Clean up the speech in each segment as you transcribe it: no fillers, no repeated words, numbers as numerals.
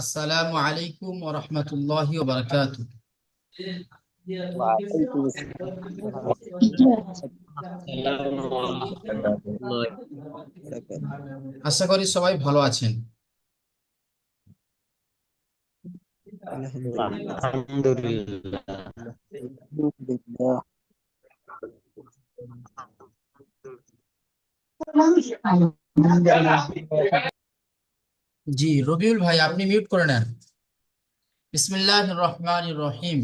আসসালামু আলাইকুম ওয়া রাহমাতুল্লাহি ওয়া বারাকাতুহু। ওয়ালাইকুম আসসালাম ওয়া রাহমাতুল্লাহি ওয়া বারাকাতুহু। আশা করি সবাই ভালো আছেন। আলহামদুলিল্লাহ। আলহামদুলিল্লাহ। আলহামদুলিল্লাহ। জি, রবিউল ভাই আপনি মিউট করে নেন। বিসমিল্লাহির রহমানির রহিম।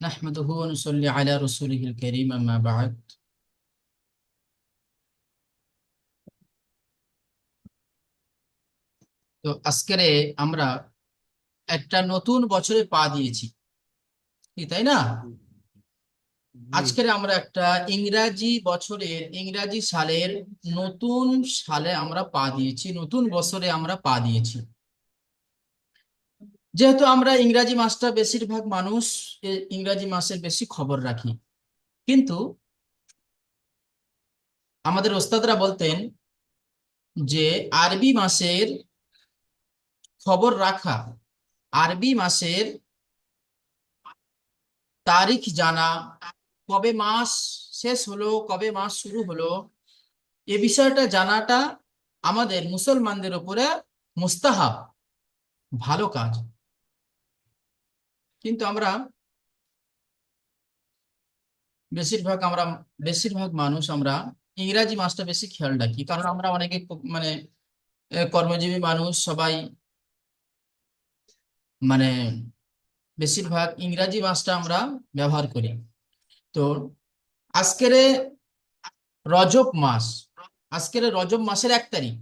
নাহমাদুহু ওয়া নুসাল্লি আলা রাসূলিহিল কারীম, আম্মা বা'দ। তো আজকে আমরা একটা নতুন বছরে পা দিয়েছি, কি তাই না? জি। আজকে আমরা একটা ইংরাজি সালের নতুন সালে আমরা পা দিয়েছি, নতুন বছরে আমরা পা দিয়েছি। যেহেতু আমরা ইংরাজি মাসটা বেশিরভাগ মানুষ ইংরাজি মাসের বেশি খবর রাখি, কিন্তু আমাদের ওস্তাদরা বলতেন যে আরবি মাসের খবর রাখা, আরবি মাসের তারিখ জানা, কবে মাস শেষ হলো কবে মাস শুরু হলো, এ বিষয়টা জানাটা আমাদের মুসলমানদের উপরে মুস্তাহাব, ভালো কাজ। কিন্তু আমরা বেশিরভাগ মানুষ আমরা ইংরাজি মাসটা বেশি খেয়াল রাখি, কারণ আমরা অনেকে মানে কর্মজীবী মানুষ সবাই, মানে বেশিরভাগ ইংরাজি মাসটা আমরা ব্যবহার করি। তো আজকের রজব মাস, রজব মাসের 1 তারিখ,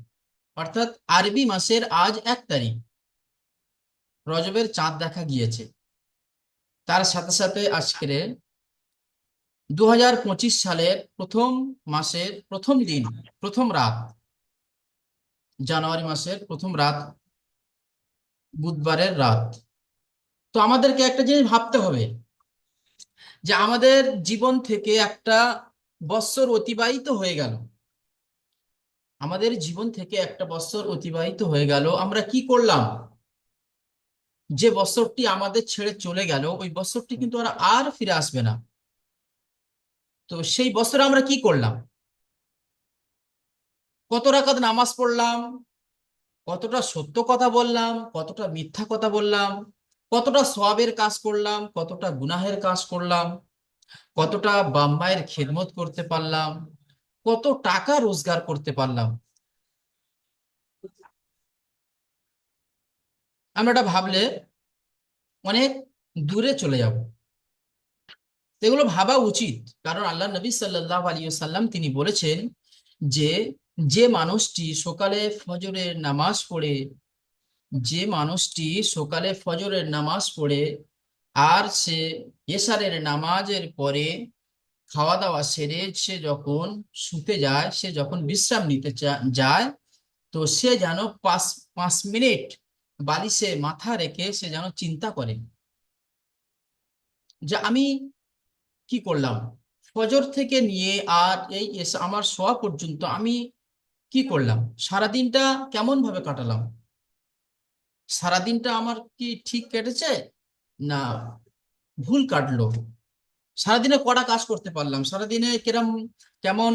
অর্থাৎ আরবি মাসের আজ 1 তারিখ রজবের চাঁদ দেখা গিয়েছে। তার সাথে সাথে আজকের 2025 সালের প্রথম মাসের প্রথম দিন, প্রথম রাত, জানুয়ারি মাসের প্রথম রাত, বুধবারের রাত। তো আমাদেরকে একটা জিনিস ভাবতে হবে যে আমাদের জীবন থেকে একটা বৎসর অতিবাহিত হয়ে গেল, আমাদের জীবন থেকে একটা বৎসর অতিবাহিত হয়ে গেল, আমরা কি করলাম? যে বছরটি আমাদের ছেড়ে চলে গেল ওই বছরটি কিন্তু আর ফিরে আসবে না। তো সেই বছরে আমরা কি করলাম? কত রাকাত নামাজ পড়লাম, কতটা সত্য কথা বললাম, কতটা মিথ্যা কথা বললাম, কতটা সওয়াবের কাজ করলাম, কতটা গুনাহের কাজ করলাম, কতটা বাপ মায়ের খেদমত করতে পারলাম, কত টাকা রোজগার করতে পারলাম। আমরা এটা ভাবলে অনেক দূরে চলে যাব। এগুলো ভাবা উচিত, কারণ আল্লাহ নবী সাল্লাল্লাহু আলাইহি ওয়াসাল্লাম তিনি বলেছেন যে যে মানুষটি সকালে ফজরের নামাজ পড়ে, যে মানুষটি সকালে ফজরের নামাজ পড়ে আর সে এশারের নামাজের পরে খাওয়া দাওয়া সেরে সে যখন শুতে যায়, সে যখন বিশ্রাম নিতে যায়, তো সে যেন পাঁচ 5 মিনিট বালিশে মাথা রেখে সে যেন চিন্তা করে যে আমি কি করলাম ফজর থেকে নিয়ে আর এই আমার শোয়া পর্যন্ত, আমি কি করলাম, সারাদিনটা কেমন ভাবে কাটালাম, সারাদিনটা আমার কি ঠিক কেটেছে না ভুল কাটলো, সারাদিনে কটা কাজ করতে পারলাম, সারাদিনে কেমন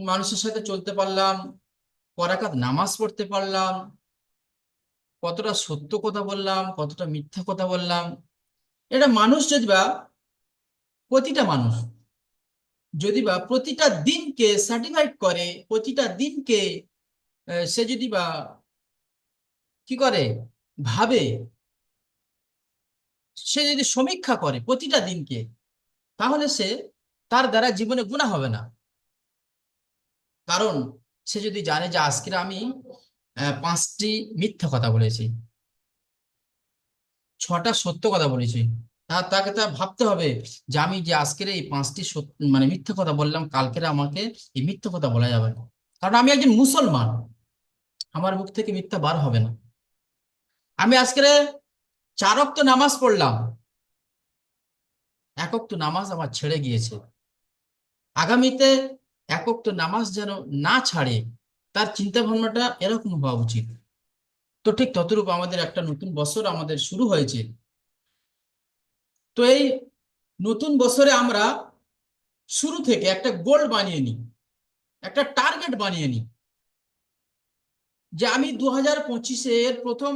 মানুষের সাথে চলতে পারলাম, করাকাত নামাজ পড়তে পারলাম, কতটা সত্য কথা বললাম, কতটা মিথ্যা কথা বললাম। এটা মানুষ যদি বা প্রতিটা মানুষ যদি বা প্রতিটা দিনকে সার্টিফাইড করে, প্রতিটা দিনকে সে যদি বা কি করে ভাবে, সে যদি সমীক্ষা করে প্রতিটা দিনকে, তাহলে তার দ্বারা জীবনে গুনাহ হবে না। কারণ সে যদি জানে যে আজকে আমি 5টি মিথ্যা কথা বলেছি, 6টা সত্য কথা বলেছি, তাকে তা ভাবতে হবে যে আমি যে আজকের এই 5টি মানে মিথ্যা কথা বললাম, কালকের আমাকে এই মিথ্যা কথা বলা যাবে না, কারণ আমি একজন মুসলমান, আমার মুখ থেকে মিথ্যা বার হবে না। আমি আজকের 4 ওয়াক্ত নামাজ পড়লাম, 1 ওয়াক্ত নামাজ আমার ছেড়ে গিয়েছে, আগামীতে 1 ওয়াক্ত নামাজ যেন না ছাড়ে, তার চিন্তা ভাবনাটা এরকম হওয়া উচিত। তো ঠিক ততরূপ আমাদের একটা নতুন বছর আমাদের শুরু হয়েছে। তো এই নতুন বছরে আমরা শুরু থেকে একটা গোল বানিয়ে নিই, একটা টার্গেট বানিয়ে নিই, যে আমি 2025-এর প্রথম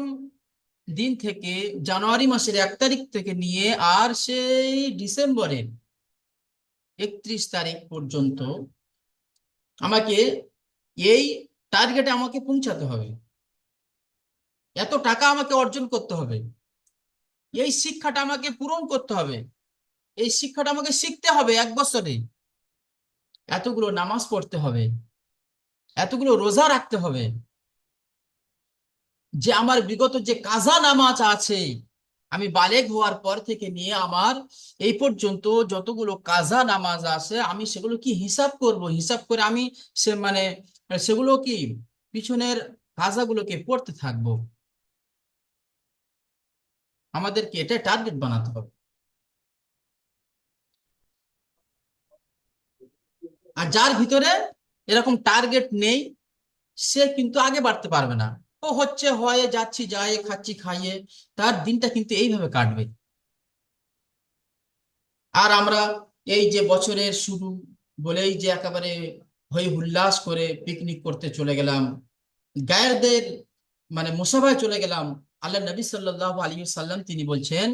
দিন থেকে, জানুয়ারি মাসের 1 তারিখ থেকে নিয়ে আর সেই ডিসেম্বরের 31 তারিখ পর্যন্ত আমাকে এই টার্গেটে আমাকে পৌঁছাতে হবে, এত টাকা আমাকে অর্জন করতে হবে, এই শিক্ষাটা আমাকে পূরণ করতে হবে, এই শিক্ষাটা আমাকে শিখতে হবে 1 বছরে, এতগুলো নামাজ পড়তে হবে, এতগুলো রোজা রাখতে হবে, যে আমার বিগত যে কাজা নামাজ আছে, আমি বালেগ হওয়ার পর থেকে নিয়ে আমার এই পর্যন্ত যতগুলো কাজা নামাজ আছে, আমি সেগুলো কি হিসাব করব, হিসাব করে আমি সে মানে সেগুলো কি পিছনের কাজাগুলোকে পড়তে থাকবো। আমাদেরকে এটা টার্গেট বানাতে হবে। আর যার ভিতরে এরকম টার্গেট নেই, সে কিন্তু আগে বাড়তে পারবে না। ও হচ্ছে হয়ে যাচ্ছি, যায় খাচ্ছি খাইয়ে, তার দিনটা কিন্তু এইভাবে কাটবে। আর আমরা এই যে বছরের শুরু বলেই যে একেবারে হই হুল্লাস করে পিকনিক করতে চলে গেলাম, গায়েরদের মুসাফায় চলে গেলাম। আল্লাহ নবী সাল্লাল্লাহু আলাইহি সাল্লাম তিনি বলছেন,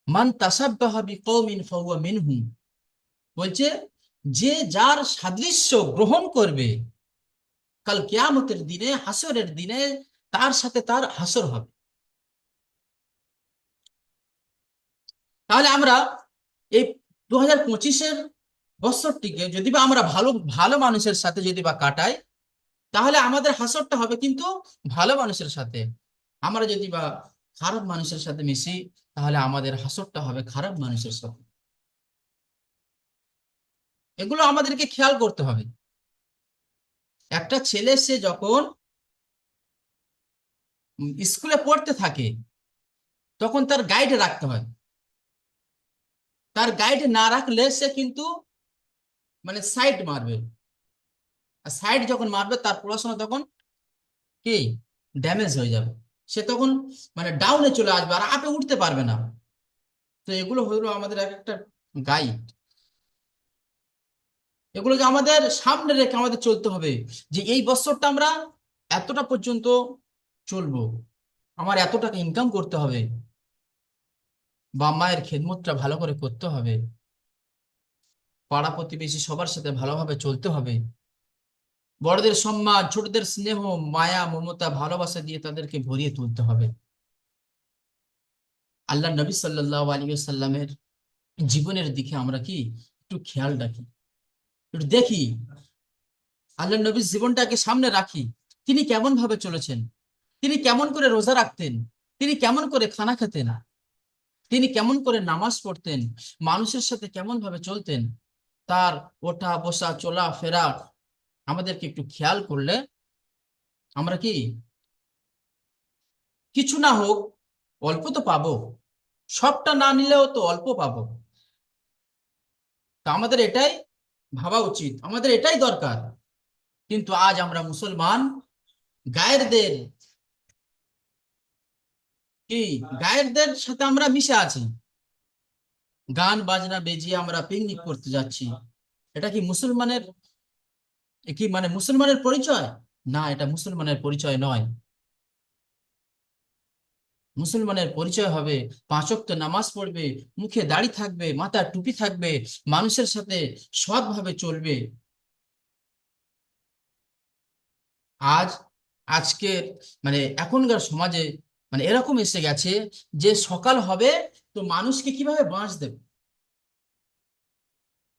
মান তাসাব্বাহা বিকওমিন ফাহুয়া মিনহুম, বলছে যে যার সাদৃশ্য গ্রহণ করবে কাল কিয়ামতের দিনে, হাসরের দিনে তার সাথে তার হাসর হবে। তাহলে আমরা এই 2025-এর বছরটিকে যদি বা আমরা ভালো ভালো মানুষের সাথে যদি বা কাটাই, তাহলে আমাদের হাসরটা হবে কিন্তু ভালো মানুষের সাথে। আমরা যদি বা খারাপ মানুষের সাথে মিশি, তাহলে আমাদের হাসরটা হবে খারাপ মানুষের সাথে। এগুলো আমাদেরকে খেয়াল করতে হবে। একটা ছেলে সে যখন স্কুলে পড়তে থাকে, তখন তার গাইড রাখতে হয়। তার গাইড না রাখলে সে কিন্তু সাইড মারবে, আর সাইড যখন মারবে তার পড়াশোনা তখন কি ড্যামেজ হয়ে যাবে। সে তখন ডাউনে চলে আসবে, আর আপে উঠতে পারবে না। তো এগুলো হলো আমাদের এক একটা গাইড। এগুলোকে আমাদের সামনে রেখে আমাদের চলতে হবে, যে এই বছরটা আমরা এতটা পর্যন্ত চলবো, আমার এত টাকা ইনকাম করতে হবে, বা মায়ের খেদমতটা ভালো করে করতে হবে, পাড়া প্রতিবেশী সবার সাথে ভালোভাবে চলতে হবে, বড়দের সম্মান, ছোটদের স্নেহ, মায়া, মমতা, ভালোবাসা দিয়ে তাদেরকে ভরিয়ে তুলতে হবে। আল্লাহ নবী সাল্লাল্লাহু আলাইহি সাল্লামের জীবনের দিকে আমরা কি একটু খেয়াল রাখি, একটু দেখি, আল্লাহ নবীর জীবনটাকে সামনে রাখি। তিনি কেমন ভাবে চলেছেন, তিনি কেমন করে রোজা রাখতেন, তিনি কেমন করে খানা খেতেন, তিনি কেমন করে নামাজ পড়তেন, মানুষের সাথে কেমন ভাবে চলতেন, তার ওঠা বসা চলা ফেরা আমাদেরকে একটু খেয়াল করলে আমরা কি কিছু না হোক অল্প তো পাবো, সবটা না নিলেও তো অল্প পাবো। তা আমাদের এটাই ভাবা উচিত, আমাদের এটাই দরকার। কিন্তু আজ আমরা মুসলমান গায়েরদের কি গায়েরদের সাথে আমরা মিশে আছি, গান বাজনা বেজিয়ে আমরা পিকনিক করতে যাচ্ছি। এটা কি মুসলমানের, কি মুসলমানের পরিচয়? না, এটা মুসলমানের পরিচয় নয়। মুসলমানের পরিচয় হবে 5 ওয়াক্ত নামাজ পড়বে, মুখে দাড়ি থাকবে, মাথায় টুপি থাকবে, মানুষের সাথে সৎভাবে চলবে। আজ আজকের এখনকার সমাজে এরকম এসে গেছে, যে সকাল হবে তো মানুষকে কিভাবে বাঁচ দেবে,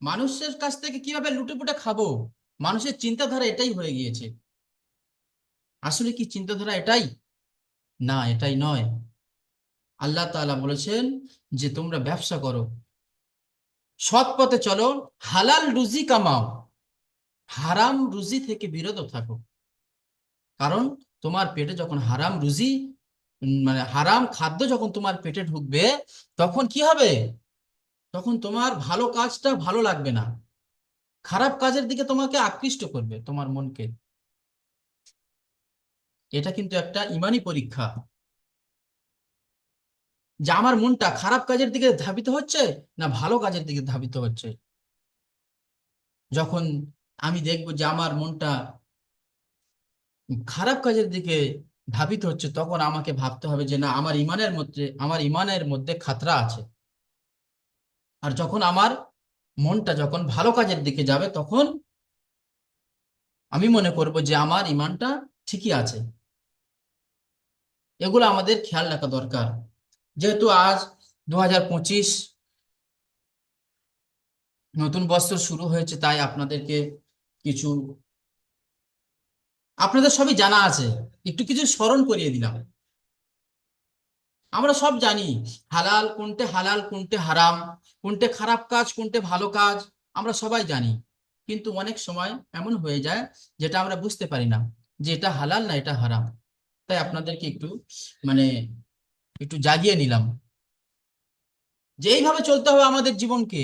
মানুষের কাছ থেকে কিভাবে লুটেপুটে খাবো, মানুষের চিন্তাধারা এটাই হয়ে গিয়েছে। আসলে কি চিন্তাধারা এটাই? না, এটাই নয়। আল্লাহ তাআলা বলেছেন যে তোমরা ব্যবসা করো, সৎ পথে চলো, হালাল রুজি কামাও, হারাম রুজি থেকে বিরত থাকো। কারণ তোমার পেটে যখন হারাম রুজি, হারাম খাদ্য যখন তোমার পেটে ঢুকবে, তখন কি হবে? তখন তোমার ভালো কাজটা ভালো লাগবে না, খারাপ কাজের দিকে তোমাকে আকৃষ্ট করবে তোমার মনকে। এটা কিন্তু একটা ইমানি পরীক্ষা, যে আমার মনটা খারাপ কাজের দিকে ধাবিত হচ্ছে না ভালো কাজের দিকে ধাবিত হচ্ছে। যখন আমি দেখবো যে আমার মনটা খারাপ কাজের দিকে ধাবিত হচ্ছে, তখন আমাকে ভাবতে হবে যে না, আমার ইমানের মধ্যে খাতরা আছে। আর যখন আমার মনটা যখন ভালো কাজের দিকে যাবে, তখন আমি মনে করব যে আমার ইমানটা ঠিকই আছে। এগুলো আমাদের খেয়াল রাখা দরকার। যেহেতু আজ 2025 নতুন বছর শুরু হয়েছে, তাই আপনাদেরকে কিছু, আপনাদের সবই জানা আছে, একটু কিছু স্মরণ করিয়ে দিলাম। আমরা সব জানি হালাল কোনটে হারাম, কোনটে খারাপ কাজ কোনটে ভালো কাজ, আমরা সবাই জানি। কিন্তু অনেক সময় এমন হয়ে যায় যেটা আমরা বুঝতে পারি না যে এটা হালাল না এটা হারাম। তাই আপনাদেরকে একটু মানে একটু জাগিয়ে নিলাম যে এইভাবে চলতে হবে আমাদের জীবনকে,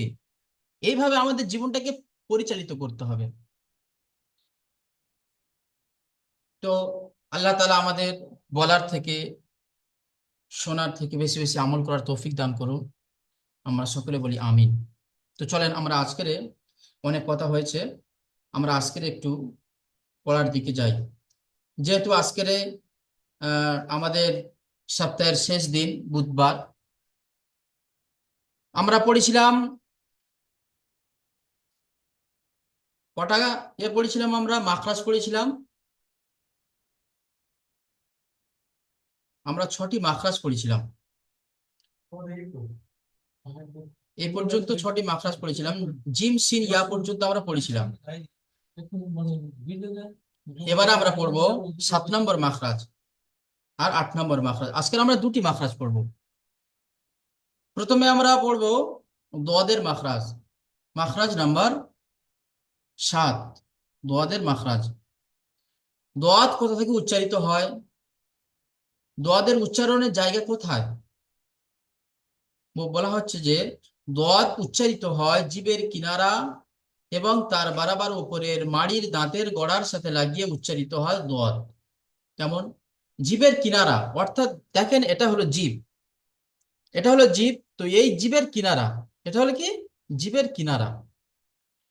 এইভাবে আমাদের জীবনটাকে পরিচালিত করতে হবে। তো আল্লাহ তাআলা আমাদের বলার থেকে, শোনার থেকে বেশি বেশি আমল করার তৌফিক দান করুন। আমরা সকলে বলি আমিন। তো চলেন আমরা আজকের, অনেক কথা হয়েছে, আমরা আজকের একটু পড়ার দিকে যাই। যেহেতু আজকের আমাদের সপ্তাহের শেষ দিন বুধবার, আমরা পড়েছিলাম কটা, পড়েছিলাম আমরা মাখরাজ পড়েছিলাম, আমরা 6টি মাখরাজ পড়েছিলাম। এই পর্যন্ত 6টি মাখরাজ পড়েছিলাম, জিম সিন ইয়া পর্যন্ত আমরা পড়েছিলাম। এবারে আমরা পড়বো 7 নম্বর মাখরাজ আর 8 নম্বর মাখরাজ। আজকে আমরা 2টি মাখরাজ পড়বো। প্রথমে আমরা পড়বো দোয়াদের মাখরাজ, মাখরাজ নাম্বার 7, দোয়াদের মাখরাজ। দোয়াত কোথা থেকে উচ্চারিত হয়, দোয়াদের উচ্চারণের জায়গা কোথায়? বলা হচ্ছে যে দোয়াত উচ্চারিত হয় জিবের কিনারা এবং তার বারাবার উপরের মাড়ির দাঁতের গোড়ার সাথে লাগিয়ে উচ্চারিত হয় দোয়াত। কেমন? জিবের কিনারা, অর্থাৎ দেখেন এটা হলো জিব, এটা হলো জিব, তো এই জিবের কিনারা, এটা হলো কি জিবের কিনারা,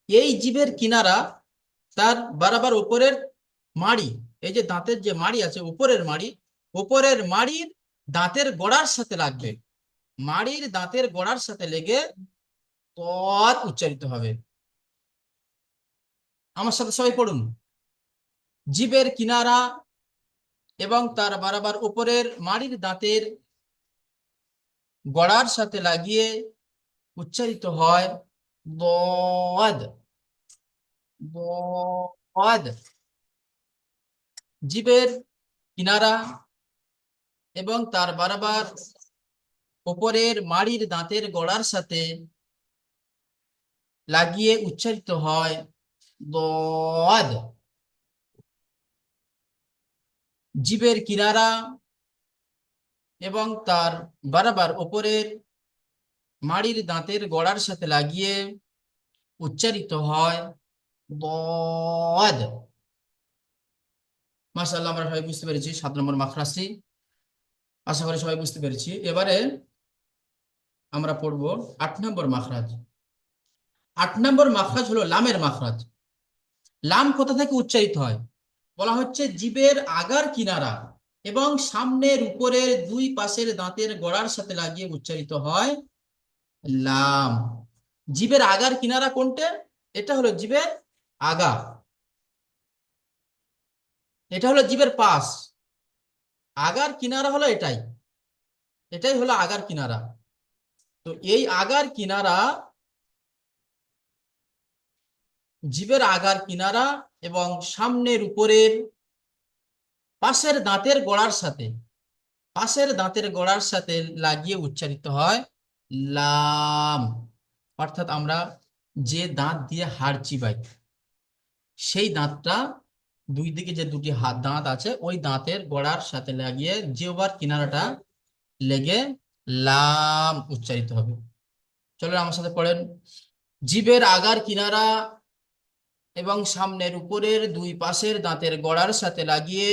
এই জিবের কিনারা তার বারাবার উপরের মাড়ি, এই যে দাঁতের যে মাড়ি আছে উপরের মাড়ি, উপরের মাড়ির দাঁতের গোড়ার সাথে লাগবে, মাড়ির দাঁতের গোড়ার সাথে লেগে তৎ উচ্চারিত হবে। আমার সাথে সবাই পড়ুন, জিবের কিনারা এবং তার বারাবার উপরের মাড়ির দাঁতের গোড়ার সাথে লাগিয়ে উচ্চারিত হয় দদ, দদ। জিবের কিনারা এবং তার বারাবার উপরের মাড়ির দাঁতের গোড়ার সাথে লাগিয়ে উচ্চারিত হয় দদ। জিবের কিনারা এবং তার বারাবার উপরের মাড়ির দাঁতের গোড়ার সাথে লাগিয়ে উচ্চারিত হয় দদ। মাশাআল্লাহ, আমরা সবাই বুঝতে পেরেছি 7 নম্বর মাখরাজটি, আশা করি সবাই বুঝতে পেরেছি। এবারে আমরা পড়ব 8 নম্বর মাখরাজ। 8 নম্বর মাখরাজ হলো লামের মাখরাজ। লাম কোথা থেকে উচ্চারিত হয়? বলা হচ্ছে জিবের আগার কিনারা এবং সামনের উপরের দুই পাশের দাঁতের গোড়ার সাথে লাগিয়ে উচ্চারিত হয় লাম। জিবের আগার কিনারা কোনটা? এটা হলো জিবের আগা, এটা হলো জিবের পাশ, আগার কিনারা হলো এটাই, এটাই হলো আগার কিনারা। তো এই আগার কিনারা, জিবের আগার কিনারা এবং সামনের উপরের পাশের দাঁতের গোড়ার সাথে, পাশের দাঁতের গোড়ার সাথে লাগিয়ে উচ্চারিত হয় লাম। অর্থাৎ আমরা যে দাঁত দিয়ে হাড় চিবাই, সেই দাঁতটা, দুই দিকে যে দুটি হাত দাঁত আছে, ওই দাঁতের গোড়ার সাথে লাগিয়ে জিহ্বার কিনারাটা লেগে লাম উচ্চারিত হবে। চলো আমার সাথে পড়েন, জিভের আগার কিনারা এবং সামনের উপরের দুই পাশের দাঁতের গোড়ার সাথে লাগিয়ে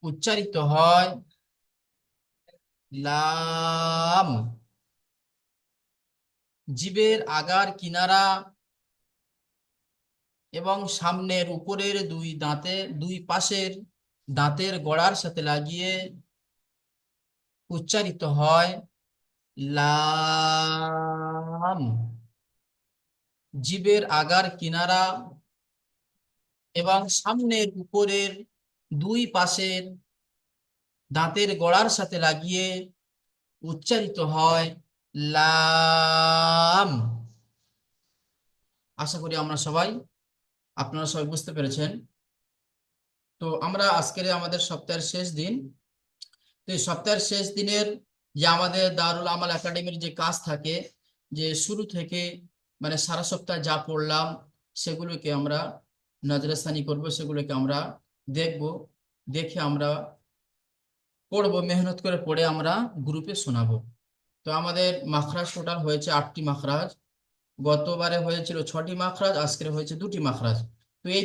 উচ্চারিত হয় লাম। জিভের আগার কিনারা এবং সামনের উপরের দুই পাশের দাঁতের গোড়ার সাথে লাগিয়ে উচ্চারিত হয় লাম। জিভের আগার কিনারা এবং সামনের উপরের দুই পাশের দাঁতের গোড়ার সাথে লাগিয়ে উচ্চারিত হয় লাম। আশা করি আপনারা সবাই বুঝতে পেরেছেন। তো আমরা আজকের আমাদের সপ্তাহের শেষ দিন। তো এই সপ্তাহের শেষ দিনের যে আমাদের দারুল আমাল একাডেমির যে কাজ থাকে, যে শুরু থেকে মানে সারা সপ্তাহ যা পড়লাম সেগুলোকে আমরা নজরসানি করব, সেগুলোকে আমরা দেখব, দেখে আমরা পড়বো, মেহনত করে পড়ে আমরা গ্রুপে শোনাবো। তো আমাদের মাখরাজ টোটাল হয়েছে 8টি মাখরাজ। গতবারে হয়েছিল 6টি মাখরাজ, আজকে হয়েছে 2টি মাখরাজ। তো এই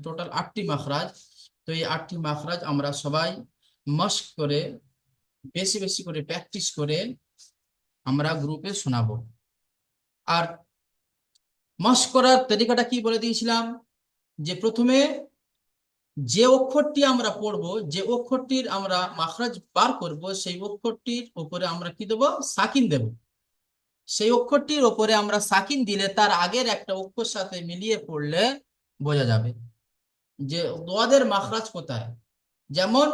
টোটাল 8টি মাখরাজ। তো এই 8টি মাখরাজ আমরা সবাই মস্ক করে, বেশি বেশি করে প্র্যাকটিস করে আমরা গ্রুপে শোনাবো। আর মস্ক করার তরিকাটা কি বলে দিয়েছিলাম, যে প্রথমে যে অক্ষরটি আমরা পড়বো, যে অক্ষরটির আমরা মাখরাজ বার করব, সেই অক্ষরটির উপরে আমরা কি দেবো, সাকিন দেব। সেই অক্ষরটির ওপরে আমরা সাকিন দিলে তার আগের একটা অক্ষর সাথে মিলিয়ে পড়লে বোঝা যাবে যে দোয়াদের মাখরাজ কোথায়। যেমন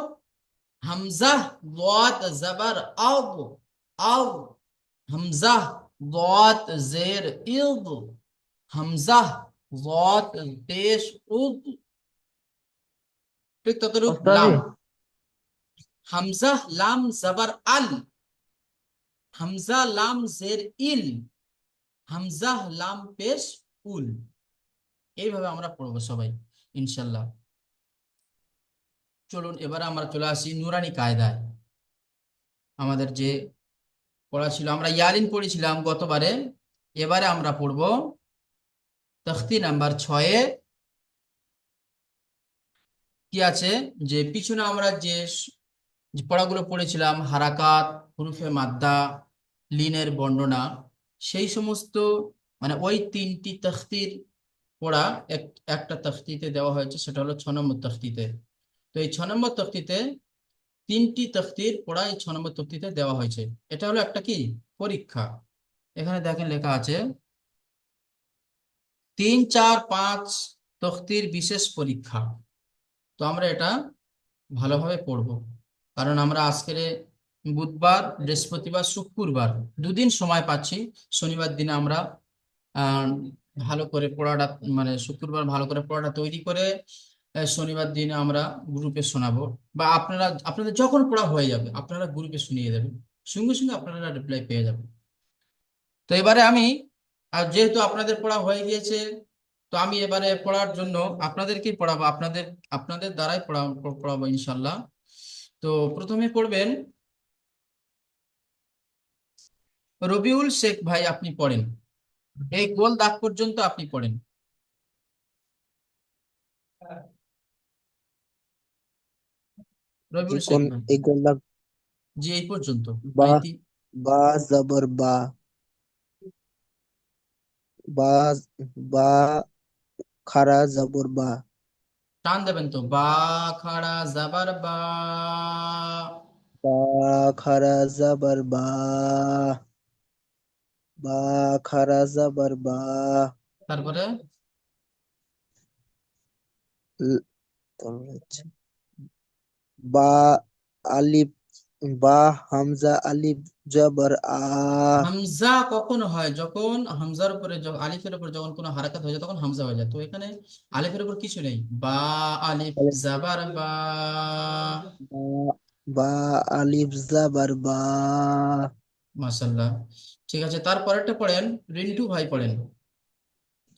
হামজা দোয়াত জবর আব, আব। হামজা দোয়াত জের ইদ, হামজা দোয়াত পেশ উদ। ঠিক ততরূপ ওস্তাদ লাম। জি। হামজা লাম জবর আল, হামজা লাম জের ইল, হামজা লাম পেশ উল। এইভাবে আমরা পড়বো সবাই ইনশাল্লাহ। চলুন এবারে আমরা চলে আসি নুরানি কায়দায়। আমাদের যে পড়া ছিল, আমরা ইয়ারিন পড়েছিলাম গতবারে। এবারে আমরা পড়বো তখতি নাম্বার 6-এ। কি আছে, যে পিছনে আমরা যে পড়াগুলো পড়েছিলাম, হারাকাত, হুরুফে মাদ্দা, লিনের বর্ণনা, সেই সমস্ত মানে ওই 3টি তখতির পড়া একটা তখতিতে দেওয়া হয়েছে, সেটা হলো 6 নম্বর তখতিতে। তো এই 6 নম্বর তখতিতে 3টি তখতির পড়া এই 6 নম্বর তখতিতে দেওয়া হয়েছে। এটা হলো একটা কি পরীক্ষা। এখানে দেখেন লেখা আছে 3, 4, 5 তখতির বিশেষ পরীক্ষা। তো আমরা এটা ভালোভাবে পড়ব, কারণ আমরা আজকের বুধবার, বৃহস্পতিবার, শুক্রবার 2 দিন সময় পাচ্ছি। শনিবার দিনে আমরা আহ, ভালো করে পড়াটা মানে শুক্রবার ভালো করে পড়াটা তৈরি করে শনিবার দিনে আমরা গ্রুপে শোনাবো। বা আপনাদের যখন পড়া হয়ে যাবে আপনারা গ্রুপে শুনিয়ে দেবেন, সঙ্গে সঙ্গে আপনারা রিপ্লাই পেয়ে যাবেন। তো এবারে আমি, আর যেহেতু আপনাদের পড়া হয়ে গিয়েছে, তো আমি এবারে পড়ার জন্য আপনাদেরকেই পড়াবো, আপনাদের দ্বারাই পড়াবো ইনশাল্লাহ। তো প্রথমে পড়বেন রবিউল শেখ ভাই, আপনি পড়েন, এই গোল দাগ পর্যন্ত আপনি পড়েন। রবিউল শেখ ভাই, এই গোল্লা জি এই পর্যন্ত। বা, আইতি বা জবর বা, বা, বা খারা জবর বা, টান দেবেন তো, বা খাড়া জাবার বা। বা খারা জবর বা, বা খারা জবর বা, তারপরে ল- তারপরে হচ্ছে বা আলিফ, বা হামজা আলিফ জবর আ, হামজা কখন হয়, যখন হামজার উপরে আলিফের উপর যখন কোনো হারাকাত হয়ে যায় তখন হামজা হয়ে যায়। তো এখানে আলিফের উপর কিছু নেই, বা আলিফ জাবার বা। বা, বা আলিফ জবর বা, মাশাল্লাহ, ঠিক আছে। তারপরেরটা পড়েন, রিন্টু ভাই পড়েন,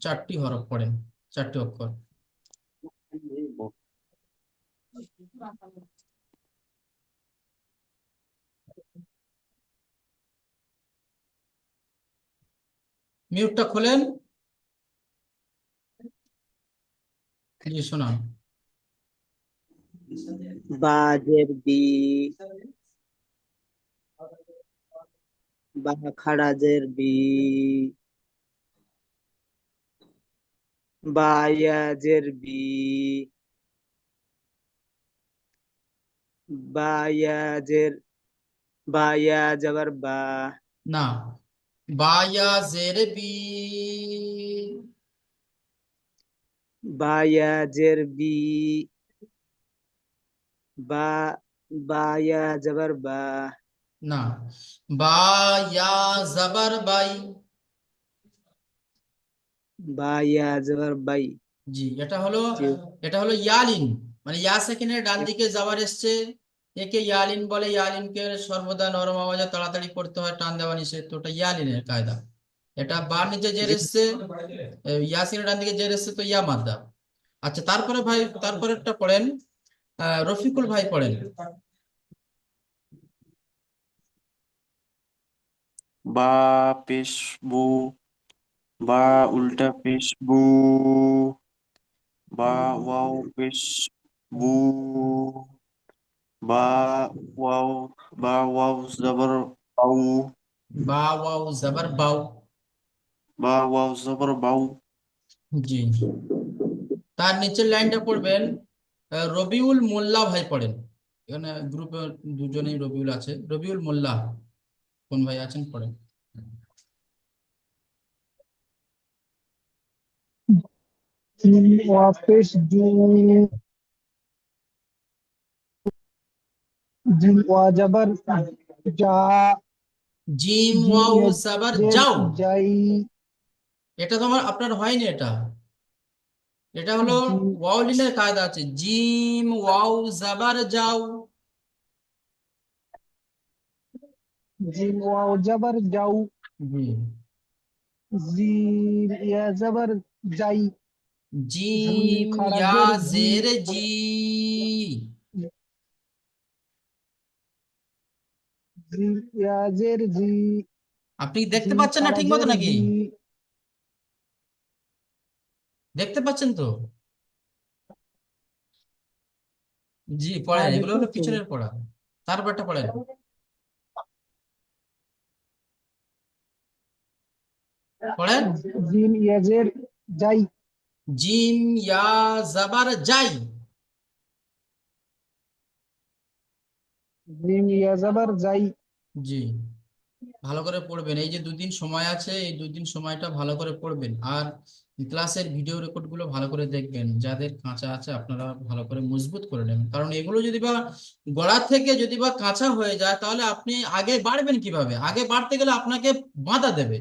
4টি হরফ পড়েন, 4টি অক্ষর। মিউটটা খোলেন, জি শোনান। বা জের বি, বা খাড়াজের বি, বা ইয়াজের বি, বা ইয়াজের, বা ইয়া জবর বা, না, বায়া জের বি। বা ইয়াজের বি, বা, বা ইয়া জবর বা, না, বায়া জবর বাই। বা ইয়া জবর বাই। জি, এটা হলো, জি, এটা হলো ইয়ালিন, মানে ইয়া সেকেন্ডের ডান দিকে যাবার এসছে, একে ইয়ালিন বলে। ইয়ালিনকে সর্বদা নরম আওয়াজে তাড়াতাড়ি পড়তে হয়, টান দেওয়া নিষেধ, তো ওটা ইয়ালিনের কায়দা। এটা বা নিচে জের জি। এসছে, ইয়াসিনের ডান দিকে জের এসছে, তো ইয়া মাদ্দা। আচ্ছা, তারপরে ভাই, তারপরেরটা পড়েন, রফিকুল ভাই পড়েন। বা পেশ বু, বা উল্টা পেশ বু, বা ওয়াও পেশ বু, বা ওয়াও, বা ওয়াও জবর বাউ, বা ওয়াও জবর বাউ। বা ওয়াও জবর বাউ। জি, তার নিচের লাইনটা পড়বেন, রবিউল মোল্লা ভাই পড়েন। এখানে গ্রুপে দুজনেই রবিউল আছে, রবিউল মোল্লা কোন ভাই আছেন পড়েন। वापस जो जिन वाजबर जा জিম जिन ওয়াও জবর यजर যাও। जाई এটা তো আমার আপনার হয়নি এটা। এটা হলো जी ওয়াউলিনের কায়দা আছে, জিম ওয়াও জবর যাও। जिन वाजबर जाऊ জি, जीन या जबर जाई জিম जी ইয়া खराजेर जी জের জি। जी या जेर जी আপনি কি দেখতে जी পাচ্ছেন না ঠিক মতো खराजेर নাকি? जी দেখতে পাচ্ছেন তো? জি, পড়েন, हाँ এগুলো देखते হলো पाচ্ছি পিছনের পড়া। তারপরটা পড়েন, পড়েন। जीन या जेर जाई জিম ইয়া জবর যাই। जीन या जबर जाई জি, ভালো করে পড়বেন, এই যে দুদিন সময় আছে, এই দুদিন সময়টা ভালো করে পড়বেন। আর ক্লাসের ভিডিও রেকর্ড গুলো ভালো করে দেখবেন, যাদের কাঁচা আছে আপনারা ভালো করে মজবুত করে নেবেন, কারণ এগুলো যদি বা গড়া থেকে যদি বা কাঁচা হয়ে যায়, তাহলে আপনি আগে বাড়বেন কিভাবে? আগে বাড়তে গেলে আপনাকে বাধা দেবে।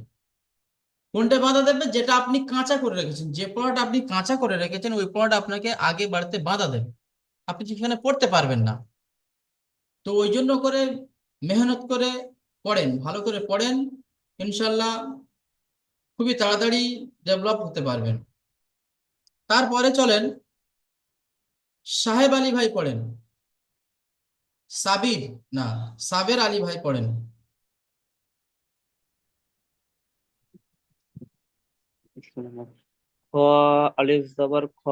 কোনটা বাধা দেবে? যেটা আপনি কাঁচা করে রেখেছেন, যে পড়াটা আপনি কাঁচা করে রেখেছেন, ওই পড়াটা আপনাকে আগে বাড়তে বাধা দেবে, আপনি সেখানে পড়তে পারবেন না। তো ওই জন্য করে মেহনত করে পড়েন, ভালো করে পড়েন, ইনশাল্লাহ খুবই তাড়াতাড়ি ডেভেলপ হতে পারবেন। তারপরে চলেন, সাহেব আলী ভাই পড়েন। সাবির, না, সাবের আলী ভাই পড়েন। খ, আলিফ জবর খ,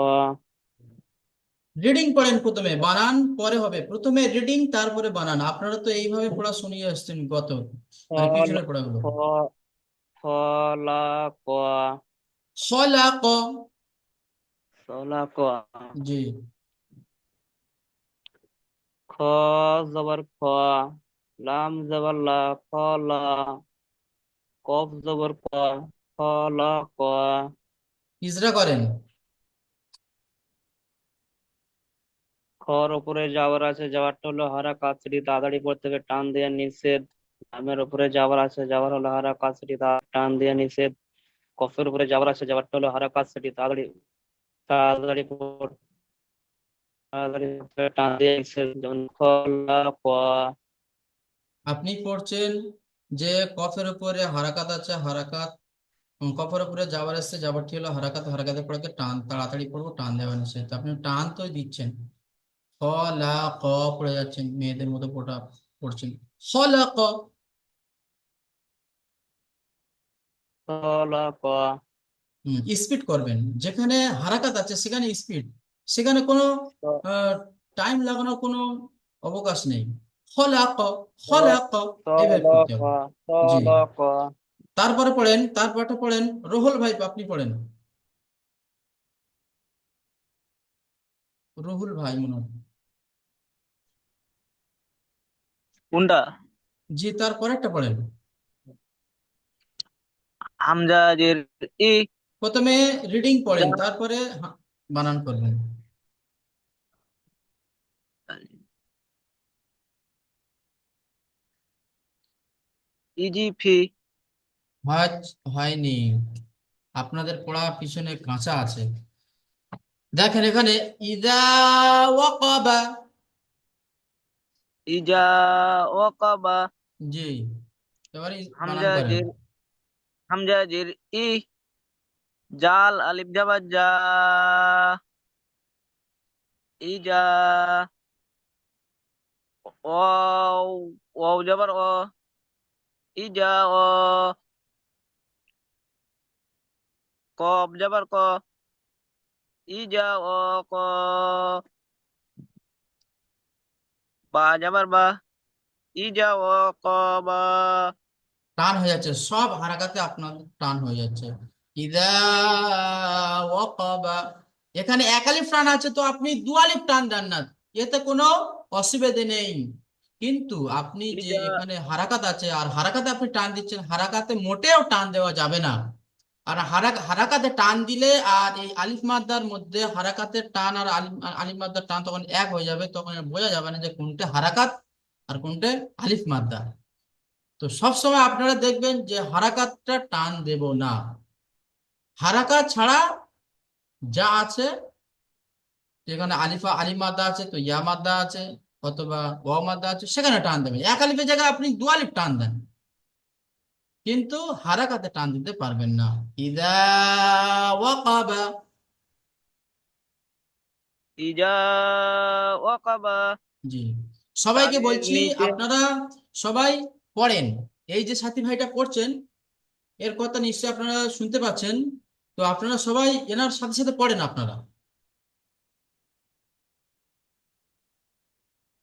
রিডিং পড়েন, প্রথমে বানান পরে হবে, প্রথমে রিডিং তারপরে বানান। আপনারা তো এইভাবে পড়া শুনিয়ে আসছেন গত, খ, মানে পিছনের পড়াগুলো। খ, খ, লা, ক, খলাক। সলা, ক, জি, খ জবর খ, লাম জবর লা, খ লা, কফ জবর ক, খ লা ক, ইজরা করেন। খর উপরে যাওয়ার আছে, যাওয়ারটা হলো হারা কাছড়ি, তাড়াতাড়ি পড়তে হবে, টান দেওয়া নিষেধ। লামের উপরে যাওয়ার আছে, যাওয়ার হলো হারা কাছড়ি, টান দেওয়া নিষেধ। কফের উপরে যাওয়ার আছে, যাওয়ারটা হলো হারা কাছড়ি, তাড়াতাড়ি তাড়াতাড়ি তাড়াতাড়ি টান দেওয়া নিষেধ। যেমন খ লা ক। আপনি পড়ছেন যে কফের উপরে হারাকাত আছে, হারাকাত, কফের উপরে যাবার আসছে, যাবারটি হলো হারাকাত, হারাকাতের পরে টান, তাড়াতাড়ি পড়বো, টান দেওয়া নিষেধ। তো আপনি টান তো দিচ্ছেন, খ লা ক পড়ে যাচ্ছেন, মেয়েদের মতো পড়া পড়ছেন, খ লা ক। খ লা ক। স্পিড করবেন, যেখানে হারাকাত আছে সেখানে স্পিড, সেখানে কোনো খ আহ, টাইম লাগানোর কোনো অবকাশ নেই। খলাক, খলাক, এইভাবে পড়তে তলক হবে। জি। তলক তারপরে পড়েন, তারপরটা পড়েন, রুহুল ভাই আপনি পড়েন। রুহুল ভাই মনে হয়। কোনটা? জি, তারপরেরটা পড়েন। হামজা জের ই, প্রথমে রিডিং পড়েন, জা তারপরে বানান করবেন। ইজি ফি। হয়, হয়নি। আপনাদের পড়া পিছনে কাঁচা আছে। দেখেন এখানে, ইদা ওয়াকাবা। ইজা ওয়াকাবা। জি, এবারে বানান হামজা করেন। জের, হামজা জের ই, জাল আলিফ জাবার জা, ইজা, ওয়াও, ওয়াও জাবার ও, ইজা ও, কব জাবার ক, ইজা ও ক, বা জাবার বা, ইজা ও ক বা। টান হয়ে যাচ্ছে, সব হারাকাতে আপনার টান হয়ে যাচ্ছে। ইদা ওয়াকাবা। এখানে এক আলিফ টান আছে, তো আপনি দু আলিফ টান দেন না, এতে কোনো অসুবিধে নেই। কিন্তু আপনি যে ইজা, এখানে হারাকাত আছে, আর হারাকাতে আপনি টান দিচ্ছেন, হারাকাতে মোটেও টান দেওয়া যাবে না। আর হারাকাতে টান দিলে, আর এই আলিফ মাদ্দার মধ্যে হারাকাতের টান আর আলিফ মাদ্দার টান তখন এক হয়ে যাবে, তখন আর বোঝা যাবে না যে কোনটা হারাকাত আর কোনটা আলিফ মাদ্দা। তো সব সময় আপনারা দেখবেন যে হারাকাতটা টান দেব না। হারাকাত ছাড়া যা আছে, যেখানে আলিফা আলিফ মাদ্দা আছে, তো ইয়া মাদ্দা আছে অথবা ওয়া মাদ্দা আছে, সেখানে টান দেবেন। এক আলিফের জায়গায় আপনি দু আলিফ টান দেন, কিন্তু হারাকাতে টান দিতে পারবেন না। ইদা ওয়াকাবা। ইজা ওয়াকাবা। জি। সবাইকে তাদের বলছি, নিচে, আপনারা সবাই পড়েন। এই যে সাথী ভাইটা পড়ছেন, এর কথা নিশ্চয়ই আপনারা শুনতে পাচ্ছেন। তো আপনারা সবাই এনার সাথে সাথে পড়েন আপনারা।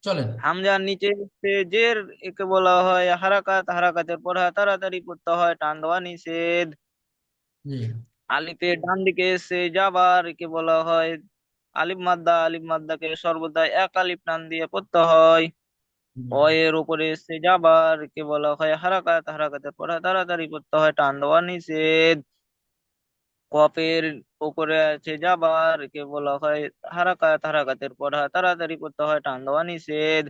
চলেন। হামজার নিচে হচ্ছে জের, একে বলা হয় হারাকাত। হারাকাতের পড়া তাড়াতাড়ি পড়তে হয়, টান দেওয়া নিষেধ। জি। আলিফের ডান দিকে এসে যাবার, একে বলা হয় আলিফ মাদ্দা। আলিফ মাদ্দাকে সর্বদা এক আলিফ টান দিয়ে পড়তে হয়। জি। অ এর উপরে এসে যাবার, একে বলা হয় হারাকাত। হারাকাতের পড়া তাড়াতাড়ি পড়তে হয়, টান দেওয়া নিষেধ। কফের উপরে আছে যাবার, একে বলা হয় হারাকাত। হারাকাতের পড়া তাড়াতাড়ি পড়তে হয়, টান দেওয়া নিষেধ।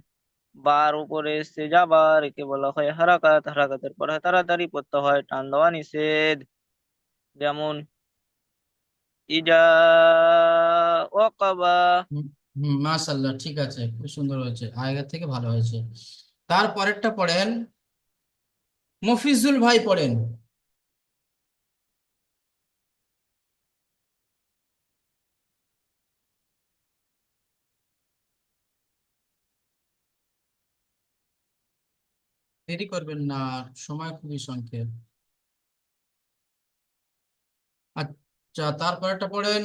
বার উপরে এসে যাবার, একে বলা হয় হারাকাত। হারাকাতের পড়া তাড়াতাড়ি পড়তে হয়, টান দেওয়া নিষেধ। যেমন ইজা ওয়াকাবা। হুম। হুম, মাশাআল্লাহ, ঠিক আছে, খুব সুন্দর হয়েছে, আগের থেকে ভালো হয়েছে। তারপরেরটা পড়েন, মফিজুল ভাই পড়েন। দেরি করবেন না, সময় খুবই সংক্ষেপ। আচ্ছা, তারপরেরটা পড়েন।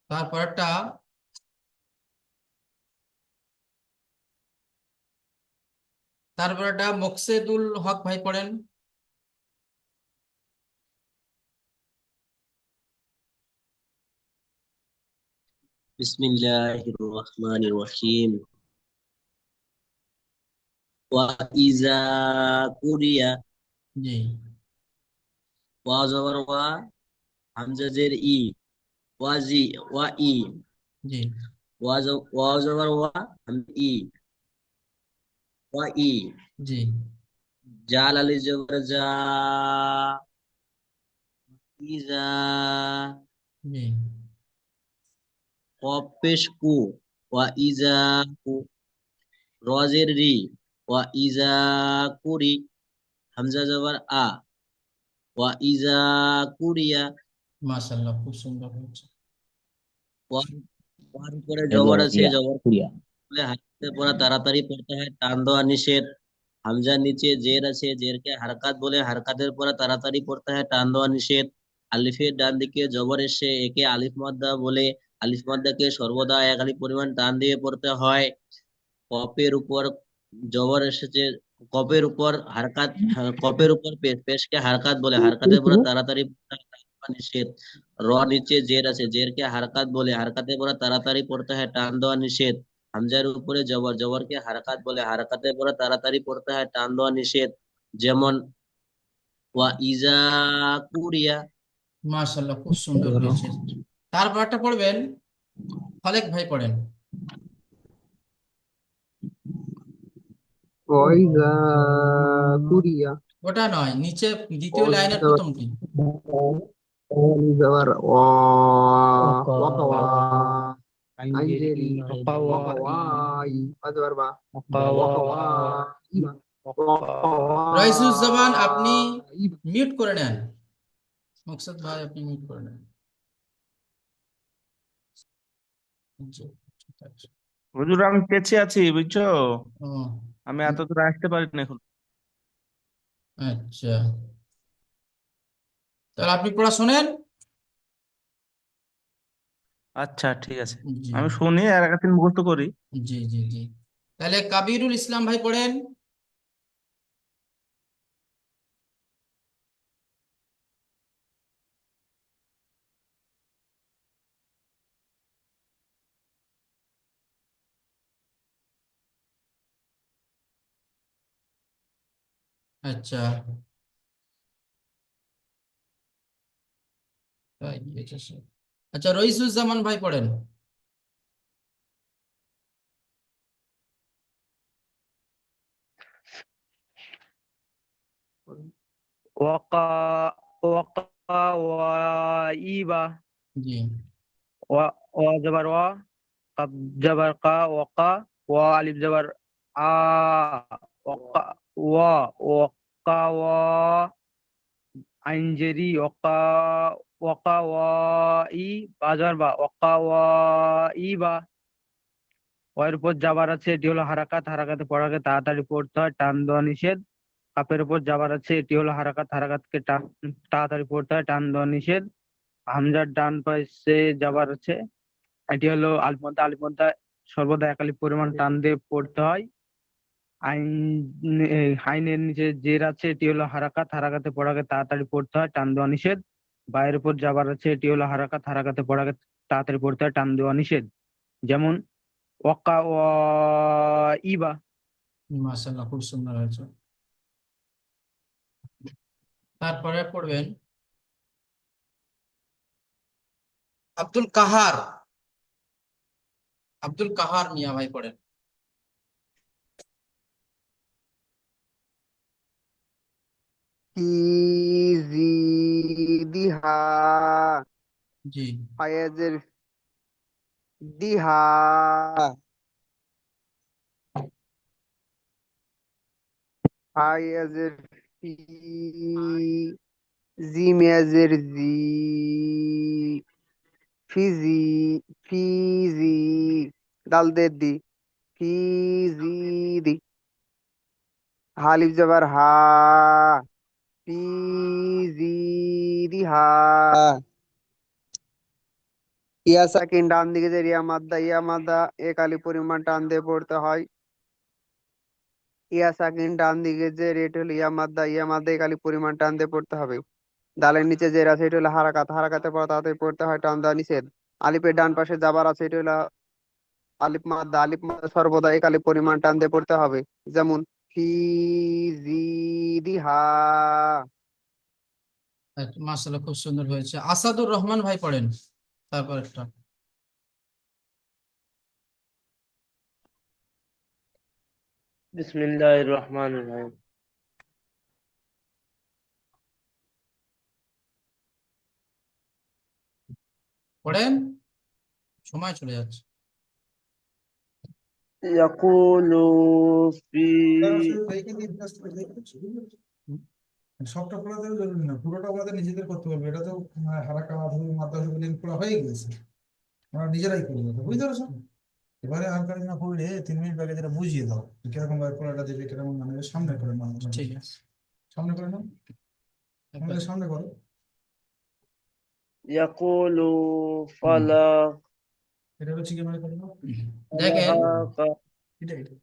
তারপরেরটা তারপরেরটা মকসেদুল হক ভাই পড়েন। بسم الله الرحمن الرحيم وإذا قرئ জি। ওয়া জবর ওয়া হামজা জের ই ওয়াজি ওয়া ই জি। ওয়া জবর ওয়া হামজা ই ওয়া ই জি। জাল আলিফ জবর জা ইজা জি। কফ পেশ কু ওয়া ইজা কু রজের রি ওয়া ইজা কুরি হামজা জবর আ ওয়া ইজা কুরিয়া মাশাআল্লাহ, খুব সুন্দর হয়েছে। ওয়ার ওয়ার উপরে জবর আছে, জবর ক্রিয়া বলে হারকাতের পড়া তাড়াতাড়ি পড়তে হয়, টান দেওয়া নিষেধ। হামজার নিচে জের আছে, জেরকে হারকাত বলে হারকাতের পড়া তাড়াতাড়ি পড়তে হয়, টান দেওয়া নিষেধ। আলিফের ডান দিকে জবর এসে একে আলিফ মাদ্দা বলে। আলিফ মাদ্দাকে সর্বদা এক আলিফ পরিমাণ টান দিয়ে পড়তে হয়। কপের উপর জবর এসেছে, কপের উপর হারকাত, কপের উপর পেশ, পেশকে হারকাত বলে। হারকাতের পরে তাড়াতাড়ি পড়া নিষেধ। র নিচে জের আছে, জেরকে হারকাত বলে। হারকাতের পরে তাড়াতাড়ি পড়তে হয়, টান দেওয়া নিষেধ। হামজার উপরে জবর, জবরকে হারকাত বলে। হারকাতের পরে তাড়াতাড়ি পড়তে হয়, টান দেওয়া নিষেধ। যেমন ওয়া ইজা কুরিয়া। মাশাআল্লাহ, খুব সুন্দর হয়েছে। তারপর একটা পড়বেন, খালেক ভাই পড়েন। وإذا قرئ ওটা নয়, নিচে দ্বিতীয় লাইনের প্রথমটি। زبر وقوى أنجلي وقواي أزبر با وقواي রাইসুজ্জামান, আপনি وقواي মিউট করে নেন। মকসুদ ভাই, আপনি মিউট করে নেন। জি, ঠিক আছে। হুজুর আমি পেছে আছি বুঝছো, ও, আমি এত দূর আসতে পারিনি এখন। আচ্ছা, তাহলে আপনি পড়া শোনেন। আচ্ছা ঠিক আছে, জি আমি শুনি আর এক দিন মুখস্থ করি। জি জি জি। তাহলে কাবিরুল ইসলাম ভাই পড়েন। আচ্ছা, তাই গিয়েছে। আচ্ছা, রইসুজ্জামান ভাই পড়েন। ওয়াকা ওয়াকা ওয়াইবা জি ওয়া জবর ওয়া কাব জবর কা ওয়াকা ওয়া আলিফ জবর আ ওয়াকা ওয়া ওয়াকা ওয়া আইনজেরি ওয়াকা ওয়াকা ওয়াই বাজার বা ওয়াকা ওয়াই বা ওয়ের উপর যাবার আছে, এটি হলো হারাকাত। হারাকাতে পড়াকে তাড়াতাড়ি পড়তে হয়, টান দেওয়া নিষেধ। কাপের উপর যাবার আছে, এটি হলো হারাকাত। হারাকাতকে তাড়াতাড়ি পড়তে হয়, টান দেওয়া নিষেধ। হামজার ডান পাশে যাবার আছে, এটি হলো আলিফ মাদ্দা। আলিফ মাদ্দা সর্বদা এক আলিফ পরিমাণ টান দিয়ে পড়তে হয়। আইন আইনের নিচে জের আছে, এটি হলো হারাকাত। হারাকাতে পড়াকে তাড়াতাড়ি পড়তে হয়, টান দেওয়া নিষেধ। বায়ের উপর যাবার আছে, এটি হলো হারাকাত। হারাকাতে পড়াকে তাড়াতাড়ি পড়তে হয়, টান দেওয়া নিষেধ। যেমন ওয়াকা ইবা। মাশাআল্লাহ, খুব সুন্দর হয়েছে। তারপরে পড়বেন আব্দুল কাহার। আব্দুল কাহার মিয়া ভাই পড়েন। في زيدها জি أيزر দিহা আয়াজের ফি জিম ইয়াজের জি ফিজি ফিজি দালদের দি ফিজি দি হালিফ জবর হা ফিজি দি হা ইয়া সাকিন ডান দিকে যে ইয়া মাদ্দা এক আলিফ পরিমাণ টান দিয়ে পড়তে হয়। ইয়া সাকিন ডান দিকে যে রেট হলো ইয়া মাদ্দা এক আলিফ পরিমাণ টান দিয়ে পড়তে হবে। দালের নিচে জের আছে, এটা হলো হারাকাত। হারাকাতের পর তাড়াতাড়ি পড়তে হয়, টান দেওয়া নিষেধ। আলিফের ডান পাশে জাবার আছে, এটা হলো আলিফ মাদ্দা। আলিফ মাদ্দা সর্বদা এক আলিফ পরিমাণ টান দিয়ে পড়তে হবে। যেমন ফি জি দি হা। মাশাআল্লাহ, খুব সুন্দর হয়েছে। আসাদুর রহমান ভাই পড়েন। তারপর একটা বিসমিল্লাহির রহমানির রহিম। পড়েন, সময় চলে যাচ্ছে। ইয়াকুলু ফি সবটা পড়া তো জরুরি না, পুরোটা আমাদের নিজেদের করতে হবে। এটা তো হারাকা মাধ্যমিক মাদ্রাসা বিলীন পড়া হয়ে গেছে, আমরা নিজেরাই করে দেবো, বুঝতে পারছো? এবারে আর কাজ না করলে 3 মিনিট আগে যেটা বুঝিয়ে দাও কিরকম ভাবে পড়াটা দেবে, কিরকম মানে সামনে করে নাও, ঠিক আছে, সামনে করে নাও, আমাদের সামনে করো। ইয়াকুলু হুম, ফালা এটা হচ্ছে কি মানে করবো দেখেন ফালাহা এটা এটা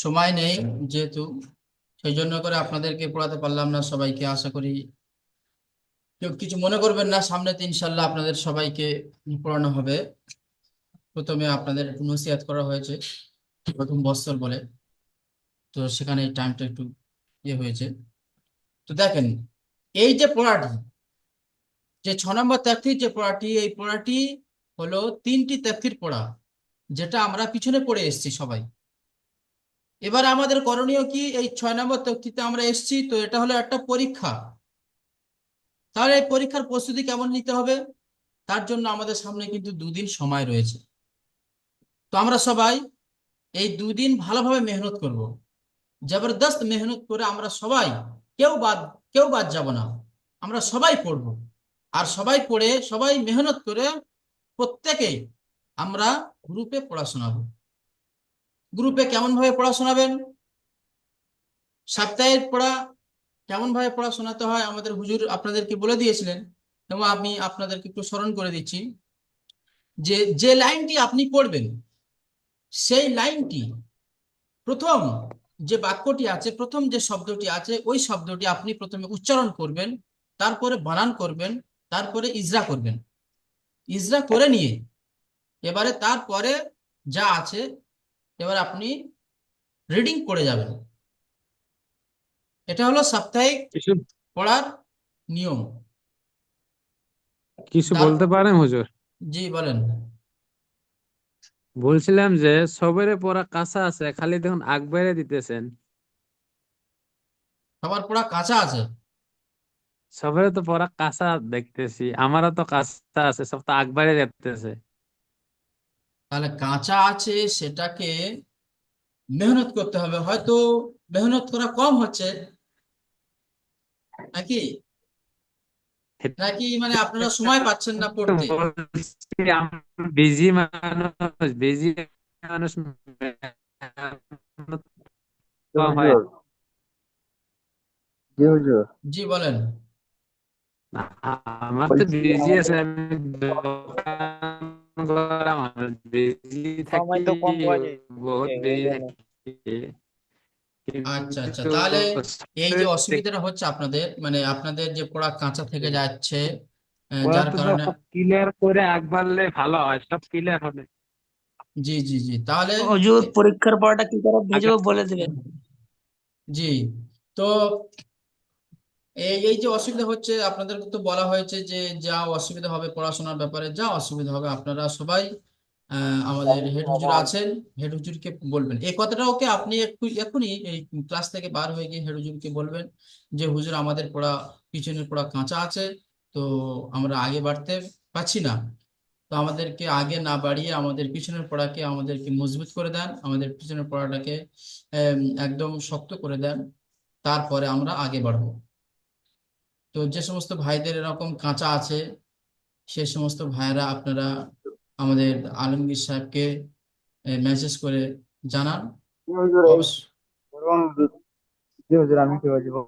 সময় নেই যেহেতু, সেই জন্য করে আপনাদেরকে পড়াতে পারলাম না সবাইকে। আশা করি কেউ কিছু মনে করবেন না, সামনে তো ইনশাল্লাহ আপনাদের সবাইকে পড়ানো হবে। প্রথমে আপনাদের একটু নসিহত করা হয়েছে প্রথম বৎসর বলে, তো সেখানে টাইমটা একটু হয়েছে। তো দেখেন, এই যে পড়াটি, যে 6 নম্বর তাফসীর যে পড়াটি, এই পড়াটি হলো 3টি তাফসীর পড়া, যেটা আমরা পিছনে পড়ে এসেছি সবাই। এবার আমাদের করণীয় কি, এই 6 নম্বর তাফসীরতে আমরা এসেছি, তো এটা হলো একটা পরীক্ষা। তাহলে এই পরীক্ষার প্রস্তুতি কেমন নিতে হবে, তার জন্য আমাদের সামনে কিন্তু 2 দিন সময় রয়েছে। তো আমরা সবাই এই 2 দিন ভালোভাবে মেহনত করব, জবরদস্ত মেহনত করে আমরা সবাই, কেউ বাদ কেউ বাদ যাব না, আমরা সবাই পড়ব। আর সবাই পড়ে সবাই মেহনত করে প্রত্যেকেই আমরা গ্রুপে পড়া শোনাবো। গ্রুপে কেমন ভাবে পড়া শোনাবেন, সাপ্তাহিক পড়া কেমন ভাবে পড়া শোনাতে হয় আমাদের হুজুর আপনাদেরকে বলে দিয়েছিলেন, এবং আমি আপনাদেরকে একটু স্মরণ করে দিচ্ছি যে যে লাইনটি আপনি পড়বেন, সেই লাইনটি প্রথম যে বাক্যটি আছে, প্রথম যে শব্দটি আছে, ওই শব্দটি আপনি প্রথমে উচ্চারণ করবেন, তারপরে বানান করবেন, তারপরে ইজরা করবেন। ইজরা করে নিয়ে এবারে তারপরে যা আছে এবার আপনি রিডিং করে যাবেন। এটা হলো সাপ্তাহিক কিছু পড়ার নিয়ম। কিছু তার বলতে পারেন হুজুর? জি বলেন। বলছিলাম যে সবেরে পড়া কাঁচা আছে, খালি দেখুন আগ বাইরে দিতেছেন। সবার পড়া কাঁচা আছে, সবেরে তো পড়া কাঁচা দেখতেছি, আমারও তো কাঁচা আছে, সব তো আগ বাইরে দেখতেছে। তাহলে কাঁচা আছে সেটাকে মেহনত করতে হবে, হয়তো মেহনত করা কম হচ্ছে নাকি, নাকি মানে আপনারা সময় পাচ্ছেন না পড়তে। বলছি বিজি মানুষ, বিজি মানুষ মেহনত জি কম হয়। হুজুর, জি হুজুর, জি বলেন। আমার তো বলছি বিজি আমাদের আছে, আমি দোকান করা মানুষ, বিজি থাকি, সময় তো কম পাওয়া যায় বহুত এই বিজি জন্য। থাকি, আচ্ছা আচ্ছা, কিন্তু তাহলে এই যে অসুবিধাটা হচ্ছে আপনাদের, মানে আপনাদের যে পড়া কাঁচা থেকে যাচ্ছে, ওরা যার তো কারণে, সব ক্লিয়ার করে আগ বাড়লে ভালো হয়, সব ক্লিয়ার হবে। জি জি জি, তাহলে হুজুর পরীক্ষার পড়াটা কি করে আগে বুঝবো বলে দেবেন। জি, তো এই যে অসুবিধা হচ্ছে আপনাদেরকে তো বলা হয়েছে যে যা অসুবিধা হবে পড়াশোনার ব্যাপারে, যা অসুবিধা হবে আপনারা সবাই আমাদের হেড হুজুর আছেন, হেড হুজুরকে বলবেন এই কথাটা। ওকে আপনি একটু এখনই এই ক্লাস থেকে বার হয়ে গিয়ে হেড হুজুরকে বলবেন যে হুজুর আমাদের পড়া পিছনের পড়া কাঁচা আছে, তো আমরা আগে বাড়তে পারছি না, তো আমাদেরকে আগে না বাড়িয়ে আমাদের পিছনের পড়াকে আমাদেরকে মজবুত করে দেন, আমাদের পিছনের পড়াটাকে একদম শক্ত করে দেন, তারপরে আমরা আগে বাড়বো। তো যে সমস্ত ভাইদের এরকম কাঁচা আছে, সে সমস্ত ভাইয়েরা আপনারা আমাদের আলমগীর সাহেবকে মেসেজ করে জানান। জি হুজুর, এই অবশ্য বলুন, জি হুজুর, আমি কি বলবো?